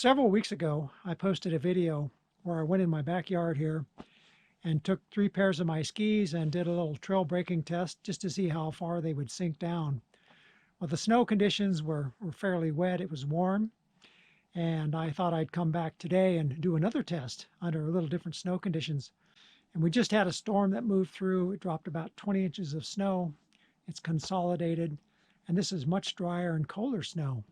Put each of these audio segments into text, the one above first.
Several weeks ago, I posted a video where I went in my backyard here and took 3 pairs of my skis and did a little trail breaking test just to see how far they would sink down. Well, the snow conditions were fairly wet. It was warm, and I thought I'd come back today and do another test under a little different snow conditions. And we just had a storm that moved through. It dropped about 20 inches of snow. It's consolidated, and this is much drier and colder snow.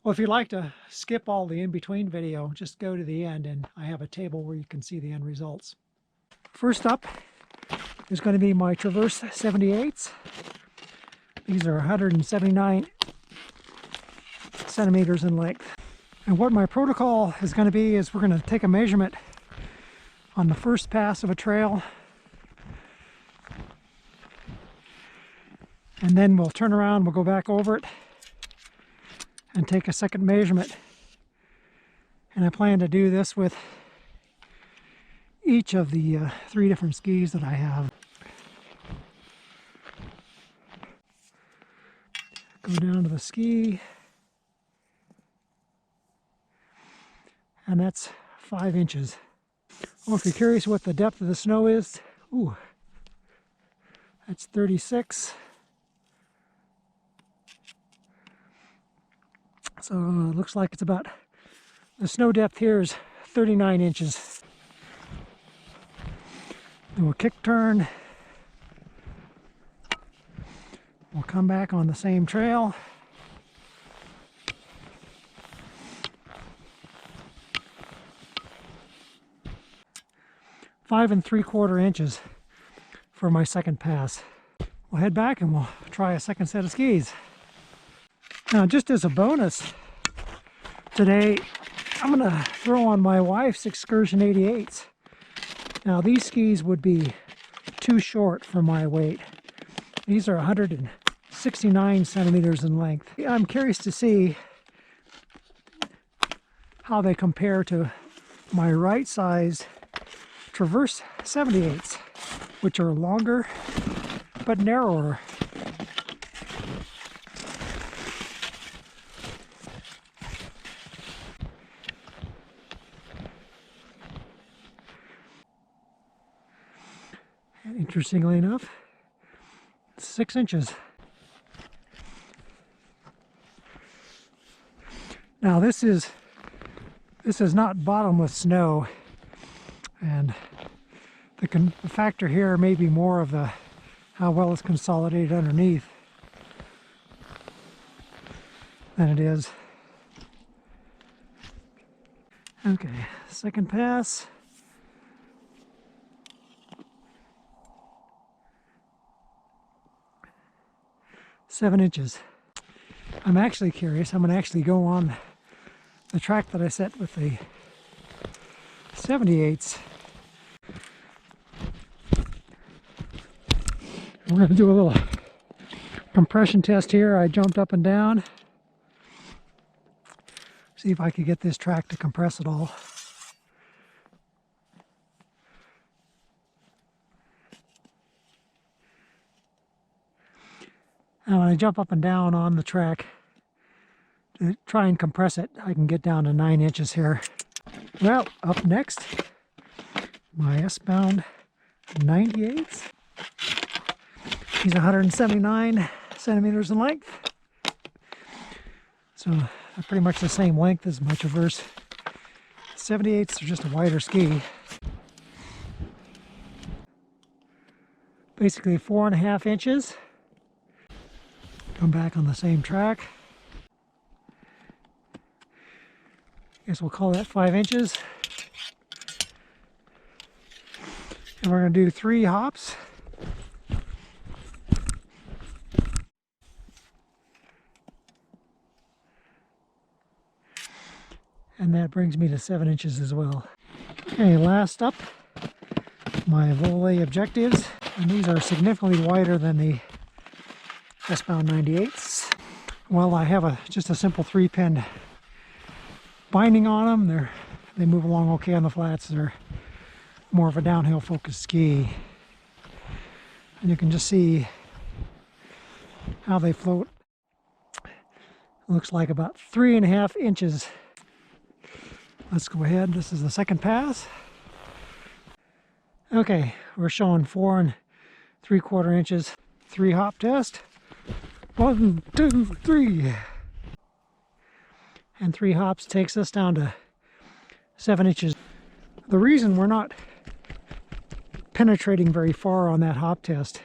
Well, if you'd like to skip all the in-between video, just go to the end and I have a table where you can see the end results. First up is going to be my Traverse 78s. These are 179 centimeters in length. And what my protocol is going to be is we're going to take a measurement on the first pass of a trail, and then we'll turn around, we'll go back over it and take a second measurement. And I plan to do this with each of the 3 different skis that I have. Go down to the ski, and that's 5 inches. Well, if you're curious what the depth of the snow is, that's 36. So it looks like it's about, the snow depth here is 39 inches. Then we'll kick turn. We'll come back on the same trail. Five and 3/4 inches for my second pass. We'll head back and we'll try a second set of skis. Now, just as a bonus, today I'm going to throw on my wife's Excursion 88s. Now, these skis would be too short for my weight. These are 169 centimeters in length. I'm curious to see how they compare to my right-sized Traverse 78s, which are longer but narrower. And interestingly enough, 6 inches. Now this is not bottomless snow, and the factor here may be more of how well it's consolidated underneath than it is. Okay, second pass. Seven inches. I'm actually curious. I'm going to actually go on the track that I set with the 78s. We're going to do a little compression test here. I jumped up and down. See if I could get this track to compress at all. And when I jump up and down on the track to try and compress it, I can get down to 9 inches here. Well, up next, my S-bound 98s. These are 179 centimeters in length. So they're pretty much the same length as my Traverse 78s. Are just a wider ski. Basically 4.5 inches. Come back on the same track. Guess we'll call that 5 inches. And we're going to do 3 hops. And that brings me to 7 inches as well. Okay, last up, my Voli objectives. And these are significantly wider than the S-bound 98s. Well, I have just a simple 3-pin binding on them. They move along okay on the flats. They're more of a downhill focused ski. And you can just see how they float. Looks like about 3.5 inches Let's go ahead. This is the second pass. Okay, we're showing 4 3/4 inches. 3-hop test. 1, 2, 3. And 3 hops takes us down to 7 inches. The reason we're not penetrating very far on that hop test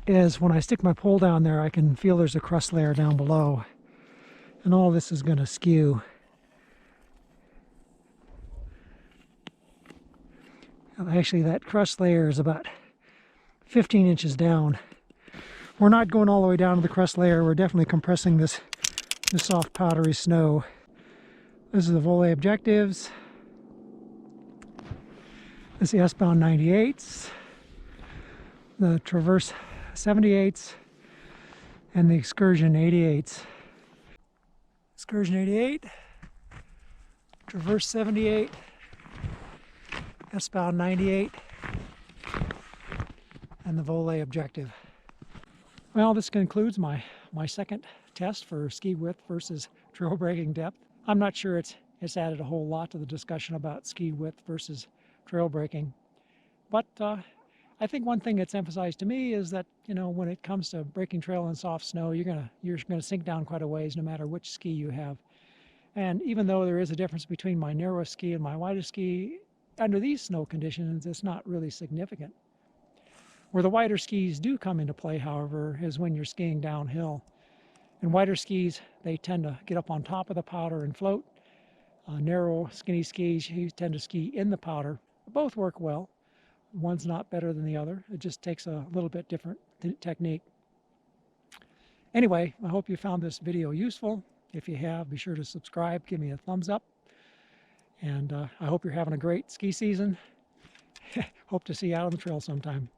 is when I stick my pole down there, I can feel there's a crust layer down below. And all this is going to skew. Actually, that crust layer is about 15 inches down. We're not going all the way down to the crust layer. We're definitely compressing this soft powdery snow. This is the Voli objectives. This is the S-bound 98s, the Traverse 78s, and the Excursion 88s. Excursion 88, Traverse 78, S-bound 98, and the Voli objective. Well, this concludes my second test for ski width versus trail breaking depth. I'm not sure it's added a whole lot to the discussion about ski width versus trail breaking, but I think one thing that's emphasized to me is that, you know, when it comes to breaking trail in soft snow, you're gonna sink down quite a ways no matter which ski you have. And even though there is a difference between my narrowest ski and my widest ski, under these snow conditions, it's not really significant. Where the wider skis do come into play, however, is when you're skiing downhill. And wider skis, they tend to get up on top of the powder and float. Narrow, skinny skis, you tend to ski in the powder. Both work well. One's not better than the other. It just takes a little bit different technique. Anyway, I hope you found this video useful. If you have, be sure to subscribe, give me a thumbs up. And I hope you're having a great ski season. Hope to see you out on the trail sometime.